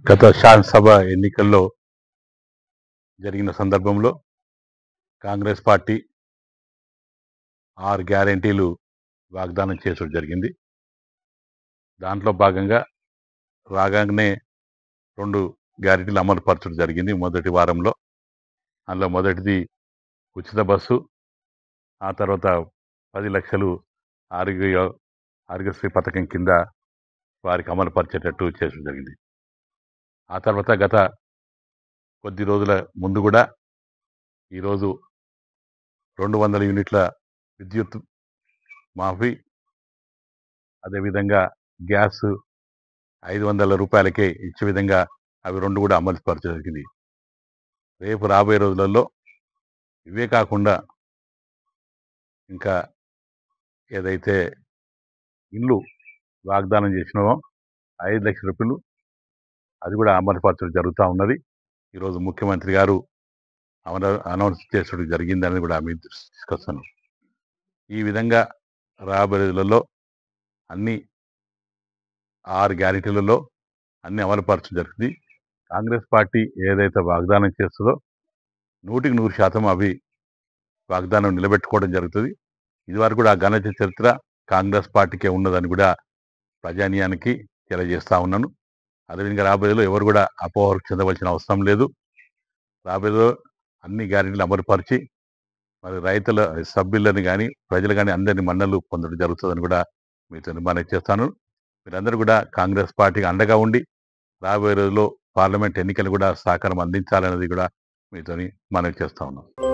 గత శాసనసభ ఎన్నికల్లో జరిగిన సందర్భంలో కాంగ్రెస్ పార్టీ 6 గ్యారెంటీలు వాగ్దానం చేయడం జరిగింది. దాంట్లో భాగంగా రాగానే 2 గ్యారెంటీలు అమలు పరచడం జరిగింది మొదటి వారంలో. అందులో మొదటిది ఉచిత బస్సు, ఆ తర్వాత 10 లక్షలు ఆరోగ్యశ్రీ పథకం కింద వారికి అమలు పరిచేటట్టు చేయడం జరిగింది. ఆ తర్వాత గత కొద్ది రోజుల ముందు కూడా ఈరోజు 200 యూనిట్ల విద్యుత్ మాఫీ, అదేవిధంగా గ్యాస్ 500 రూపాయలకే ఇచ్చే విధంగా అవి 2 కూడా అమలు పరచడం జరిగింది. రేపు రాబోయే రోజులలో ఇవే కాకుండా ఇంకా ఏదైతే ఇల్లు వాగ్దానం చేసినామో 5 లక్షల రూపాయలు అది కూడా అమలు పరచడం జరుగుతూ ఉన్నది. ఈరోజు ముఖ్యమంత్రి గారు అనౌన్స్ చేసడం జరిగిందని కూడా మీరు తీసుకొస్తాను. ఈ విధంగా రాబోయే రోజులలో అన్ని 6 గ్యారెంటీలలో అన్ని అమలు పరచడం జరుగుతుంది. కాంగ్రెస్ పార్టీ ఏదైతే వాగ్దానం చేస్తుందో 100% అవి వాగ్దానం నిలబెట్టుకోవడం జరుగుతుంది. ఇదివరకు కూడా ఆ ఘన చరిత్ర కాంగ్రెస్ పార్టీకే ఉన్నదని కూడా ప్రజానీయానికి తెలియజేస్తా ఉన్నాను. అదేవిధంగా రాబోయేలో ఎవరు కూడా అపోహకు చెందవలసిన అవసరం లేదు. రాబోయేలో అన్ని గ్యారెంటీలు అమలుపరిచి మరి రైతుల సభ్యులని కానీ ప్రజలు కానీ అందరినీ మన్నలు పొందడం జరుగుతుందని కూడా మీతో మనవి చేస్తాను. మీరందరూ కూడా కాంగ్రెస్ పార్టీకి అండగా ఉండి రాబోయే రోజుల్లో పార్లమెంట్ ఎన్నికలు కూడా సహకారం అందించాలనేది కూడా మీతోని మనవి చేస్తా ఉన్నాం.